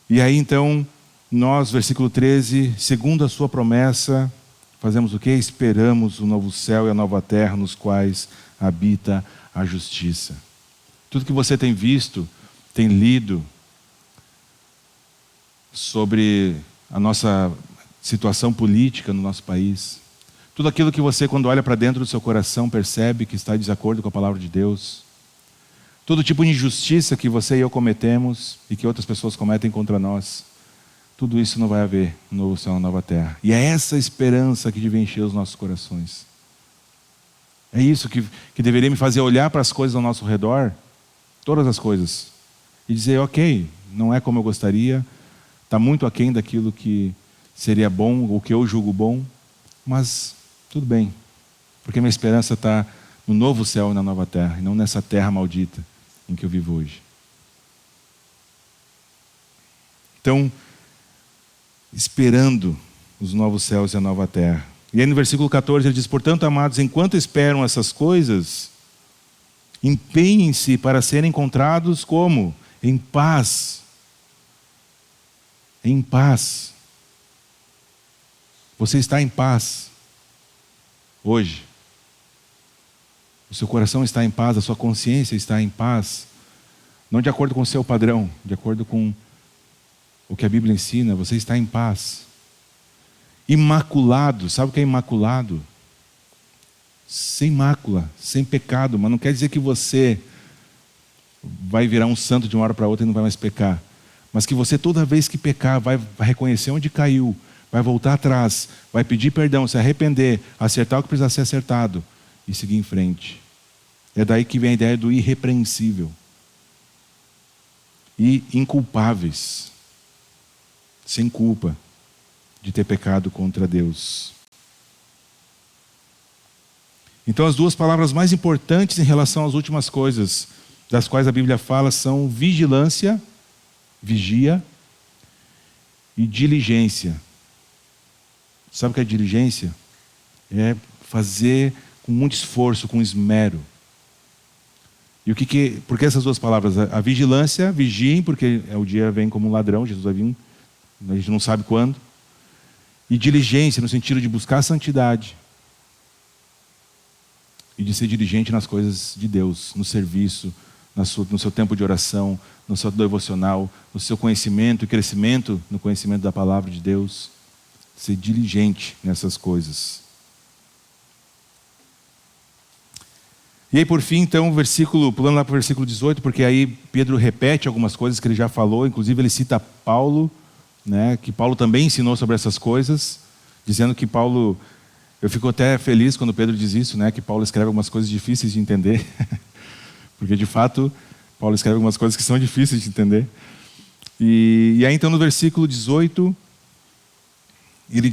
E aí, então, nós, versículo 13, segundo a sua promessa, fazemos o quê? Esperamos o novo céu e a nova terra, nos quais habita a justiça. Tudo que você tem visto, tem lido sobre a nossa situação política no nosso país, tudo aquilo que você, quando olha para dentro do seu coração, percebe que está em desacordo com a palavra de Deus, todo tipo de injustiça que você e eu cometemos e que outras pessoas cometem contra nós, tudo isso não vai haver no novo céu e na nova terra. E é essa esperança que deve encher os nossos corações. É isso que deveria me fazer olhar para as coisas ao nosso redor, todas as coisas, e dizer, ok, não é como eu gostaria, está muito aquém daquilo que seria bom, o que eu julgo bom, mas tudo bem, porque minha esperança está no novo céu e na nova terra, e não nessa terra maldita em que eu vivo hoje. Então, esperando os novos céus e a nova terra. E aí no versículo 14 ele diz, portanto, amados, enquanto esperam essas coisas, empenhem-se para serem encontrados como? Em paz. Em paz. Você está em paz hoje? O seu coração está em paz, a sua consciência está em paz, não de acordo com o seu padrão, de acordo com o que a Bíblia ensina, você está em paz. Imaculado, sabe o que é imaculado? Sem mácula, sem pecado, mas não quer dizer que você vai virar um santo de uma hora para outra e não vai mais pecar. Mas que você toda vez que pecar vai reconhecer onde caiu, vai voltar atrás, vai pedir perdão, se arrepender, acertar o que precisa ser acertado e seguir em frente. É daí que vem a ideia do irrepreensível. E inculpáveis, sem culpa de ter pecado contra Deus. Então as duas palavras mais importantes em relação às últimas coisas, das quais a Bíblia fala, são vigilância, vigia, e diligência. Sabe o que é diligência? É fazer com muito esforço, com esmero. E por que essas duas palavras? A vigilância, vigiem, porque o dia vem como um ladrão, Jesus vai vir, a gente não sabe quando. E diligência, no sentido de buscar a santidade. E de ser diligente nas coisas de Deus, no serviço, no seu tempo de oração, no seu devocional, no seu conhecimento e crescimento no conhecimento da palavra de Deus. Ser diligente nessas coisas. E aí por fim, então, pulando lá para o versículo 18, porque aí Pedro repete algumas coisas que ele já falou, inclusive ele cita Paulo, né, que Paulo também ensinou sobre essas coisas, dizendo que Paulo, eu fico até feliz quando Pedro diz isso, né, que Paulo escreve algumas coisas difíceis de entender, porque de fato Paulo escreve algumas coisas que são difíceis de entender. E aí então no versículo 18, ele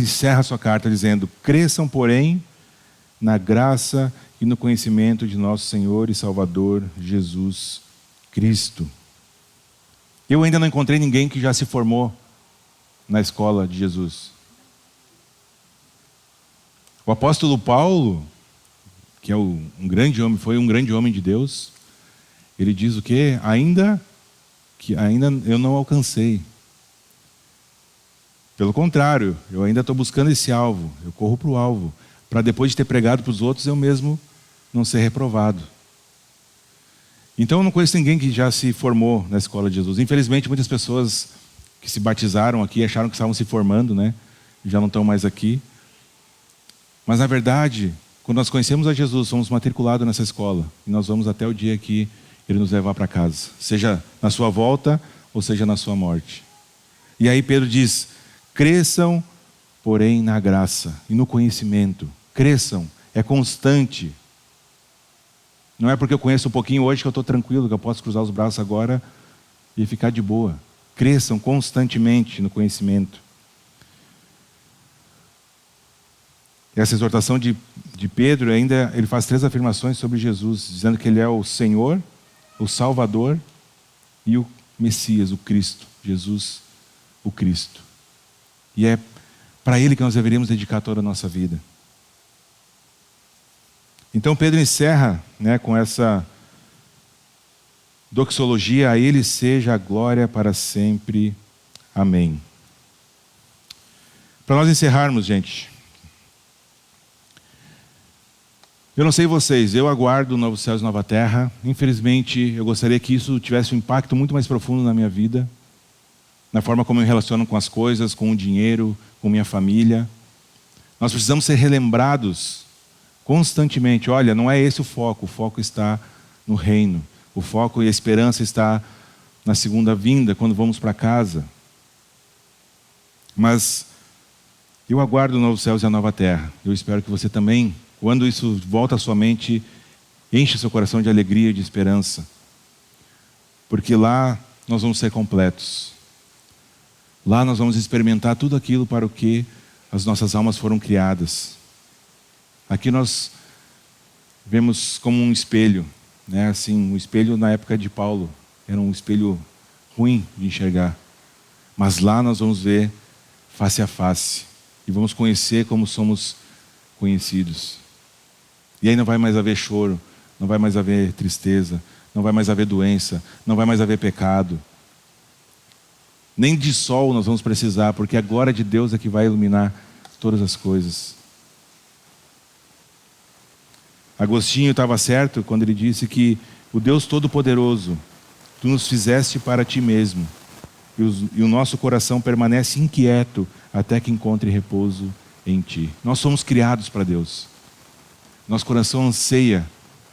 encerra a sua carta dizendo, cresçam porém na graça e no conhecimento de nosso Senhor e Salvador Jesus Cristo. Eu ainda não encontrei ninguém que já se formou na escola de Jesus. O apóstolo Paulo, que é um grande homem, foi um grande homem de Deus, ele diz o quê? Ainda eu não alcancei. Pelo contrário, eu ainda estou buscando esse alvo, eu corro para o alvo, para depois de ter pregado para os outros, eu mesmo não ser reprovado. Então eu não conheço ninguém que já se formou na escola de Jesus. Infelizmente, muitas pessoas que se batizaram aqui acharam que estavam se formando, né? Já não estão mais aqui. Mas na verdade, quando nós conhecemos a Jesus, somos matriculados nessa escola. E nós vamos até o dia que Ele nos levar para casa. Seja na sua volta, ou seja na sua morte. E aí Pedro diz, cresçam, porém na graça e no conhecimento. Cresçam, é constante. Não é porque eu conheço um pouquinho hoje que eu estou tranquilo, que eu posso cruzar os braços agora e ficar de boa. cresçam constantemente no conhecimento. Essa exortação de Pedro, ainda ele faz 3 afirmações sobre Jesus, dizendo que ele é o Senhor, o Salvador e o Messias, o Cristo. Jesus, o Cristo. E é para ele que nós deveríamos dedicar toda a nossa vida. Então Pedro encerra, né, com essa doxologia: a ele seja a glória para sempre. Amém. Para nós encerrarmos, gente, eu não sei vocês, eu aguardo novos céus e nova terra. Infelizmente, eu gostaria que isso tivesse um impacto muito mais profundo na minha vida, na forma como eu me relaciono com as coisas, com o dinheiro, com minha família. Nós precisamos ser relembrados constantemente. Olha, não é esse o foco está no reino. O foco e a esperança está na segunda vinda, quando vamos para casa. Mas eu aguardo novos céus e a nova terra. Eu espero que você também, quando isso volta à sua mente, enche seu coração de alegria e de esperança. Porque lá nós vamos ser completos. Lá nós vamos experimentar tudo aquilo para o que as nossas almas foram criadas. Aqui nós vemos como um espelho, né? Assim, um espelho na época de Paulo era um espelho ruim de enxergar. Mas lá nós vamos ver face a face e vamos conhecer como somos conhecidos. E aí não vai mais haver choro, não vai mais haver tristeza, não vai mais haver doença, não vai mais haver pecado. Nem de sol nós vamos precisar, porque a glória de Deus é que vai iluminar todas as coisas. Agostinho estava certo quando ele disse que o Deus Todo-Poderoso, tu nos fizeste para ti mesmo, e o nosso coração permanece inquieto até que encontre repouso em ti. Nós somos criados para Deus. Nosso coração anseia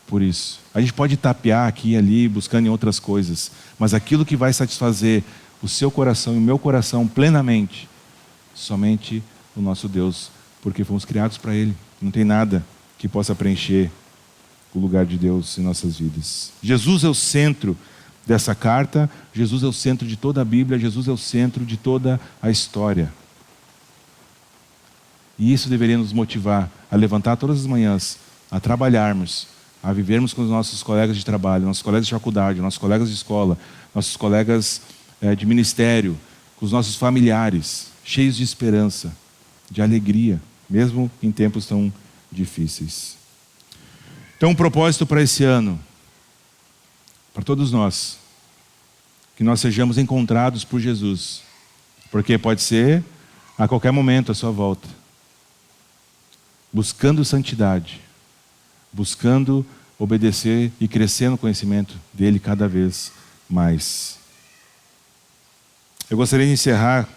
por isso. A gente pode tapear aqui e ali, buscando em outras coisas, mas aquilo que vai satisfazer o seu coração e o meu coração plenamente, somente o nosso Deus, porque fomos criados para Ele. Não tem nada que possa preencher o lugar de Deus em nossas vidas. Jesus é o centro dessa carta, Jesus é o centro de toda a Bíblia, Jesus é o centro de toda a história. E isso deveria nos motivar a levantar todas as manhãs, a trabalharmos, a vivermos com os nossos colegas de trabalho, nossos colegas de faculdade, nossos colegas de escola, nossos colegas de ministério, com os nossos familiares, cheios de esperança, de alegria, mesmo em tempos tão difíceis. Então, um propósito para esse ano, para todos nós, que nós sejamos encontrados por Jesus, porque pode ser a qualquer momento a sua volta, buscando santidade, buscando obedecer e crescer no conhecimento dele cada vez mais. Eu gostaria de encerrar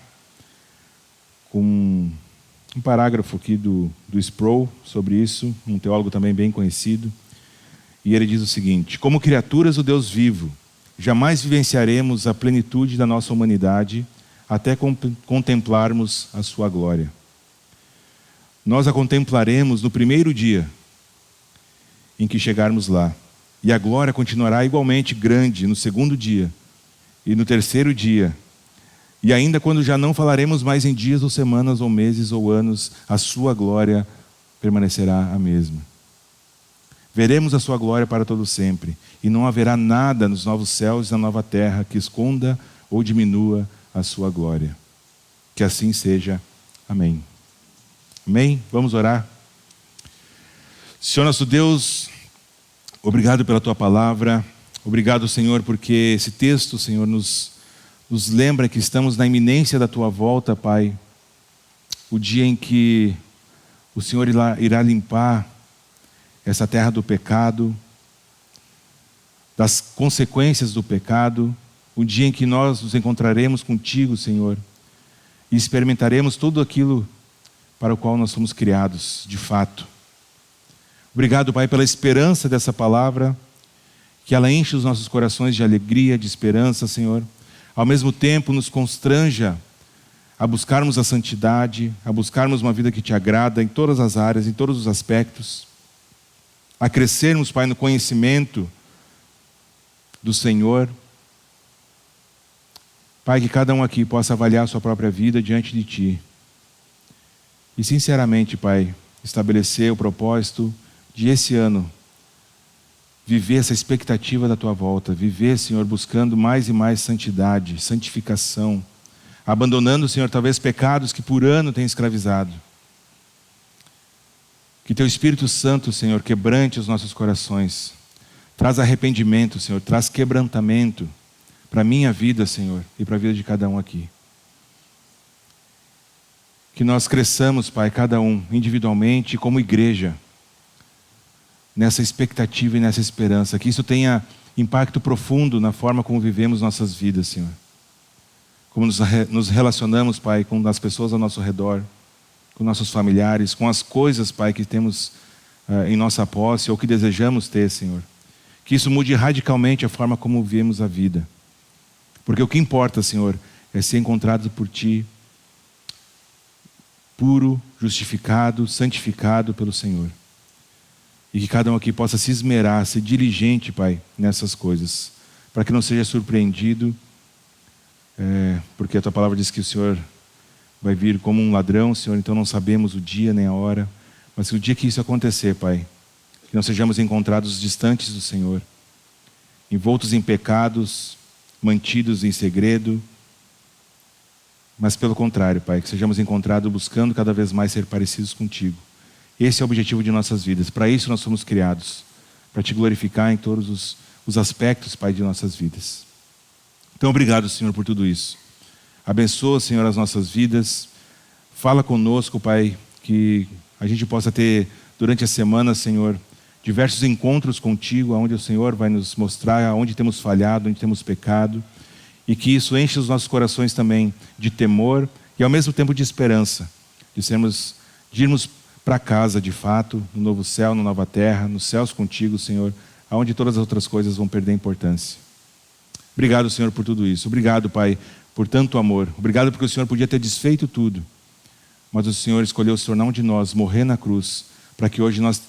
com um parágrafo aqui do Sproul sobre isso, um teólogo também bem conhecido. E ele diz o seguinte: como criaturas do Deus vivo, jamais vivenciaremos a plenitude da nossa humanidade até contemplarmos a sua glória. Nós a contemplaremos no primeiro dia em que chegarmos lá. E a glória continuará igualmente grande no segundo dia e no terceiro dia. E ainda quando já não falaremos mais em dias ou semanas ou meses ou anos, a sua glória permanecerá a mesma. Veremos a sua glória para todo sempre, e não haverá nada nos novos céus e na nova terra que esconda ou diminua a sua glória. Que assim seja. Amém. Amém? Vamos orar. Senhor nosso Deus, obrigado pela tua palavra. Obrigado, Senhor, porque esse texto, Senhor, nos lembra que estamos na iminência da tua volta, Pai. O dia em que o Senhor irá limpar essa terra do pecado, das consequências do pecado. O dia em que nós nos encontraremos contigo, Senhor, e experimentaremos tudo aquilo para o qual nós fomos criados, de fato. Obrigado, Pai, pela esperança dessa palavra, que ela enche os nossos corações de alegria, de esperança, Senhor. Ao mesmo tempo nos constranja a buscarmos a santidade, a buscarmos uma vida que te agrada em todas as áreas, em todos os aspectos, a crescermos, Pai, no conhecimento do Senhor, Pai, que cada um aqui possa avaliar a sua própria vida diante de Ti. E sinceramente, Pai, estabelecer o propósito de esse ano viver essa expectativa da Tua volta, viver, Senhor, buscando mais e mais santidade, santificação, abandonando, Senhor, talvez pecados que por ano tem escravizado. Que Teu Espírito Santo, Senhor, quebrante os nossos corações, traz arrependimento, Senhor, traz quebrantamento para a minha vida, Senhor, e para a vida de cada um aqui. Que nós cresçamos, Pai, cada um individualmente como igreja, nessa expectativa e nessa esperança, que isso tenha impacto profundo na forma como vivemos nossas vidas, Senhor. Como nos relacionamos, Pai, com as pessoas ao nosso redor, com nossos familiares, com as coisas, Pai, que temos em nossa posse ou que desejamos ter, Senhor. Que isso mude radicalmente a forma como vivemos a vida. Porque o que importa, Senhor, é ser encontrado por Ti, puro, justificado, santificado pelo Senhor. E que cada um aqui possa se esmerar, ser diligente, Pai, nessas coisas. Para que não seja surpreendido, porque a Tua palavra diz que o Senhor vai vir como um ladrão, Senhor, então não sabemos o dia nem a hora. Mas que o dia que isso acontecer, Pai, que não sejamos encontrados distantes do Senhor, envoltos em pecados, mantidos em segredo, mas pelo contrário, Pai, que sejamos encontrados buscando cada vez mais ser parecidos contigo. Esse é o objetivo de nossas vidas. Para isso nós fomos criados, para Te glorificar em todos os aspectos, Pai, de nossas vidas. Então, obrigado, Senhor, por tudo isso. Abençoa, Senhor, as nossas vidas. Fala conosco, Pai, que a gente possa ter, durante a semana, Senhor, diversos encontros contigo, onde o Senhor vai nos mostrar onde temos falhado, onde temos pecado, e que isso enche os nossos corações também de temor e ao mesmo tempo de esperança, de irmos para casa de fato, no novo céu, na nova terra, nos céus contigo, Senhor, aonde todas as outras coisas vão perder importância. Obrigado, Senhor, por tudo isso. Obrigado, Pai, por tanto amor. Obrigado porque o Senhor podia ter desfeito tudo, mas o Senhor escolheu se tornar um de nós, morrer na cruz, para que hoje nós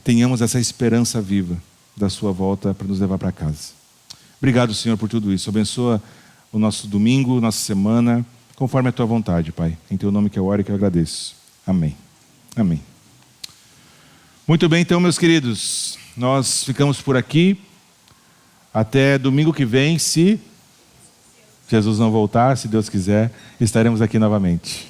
tenhamos essa esperança viva da sua volta para nos levar para casa. Obrigado, Senhor, por tudo isso. Abençoa o nosso domingo, nossa semana, conforme a Tua vontade, Pai. Em Teu nome que eu oro e que eu agradeço. Amém. Amém. Muito bem, então, meus queridos, nós ficamos por aqui. Até domingo que vem, se Jesus não voltar, se Deus quiser, estaremos aqui novamente.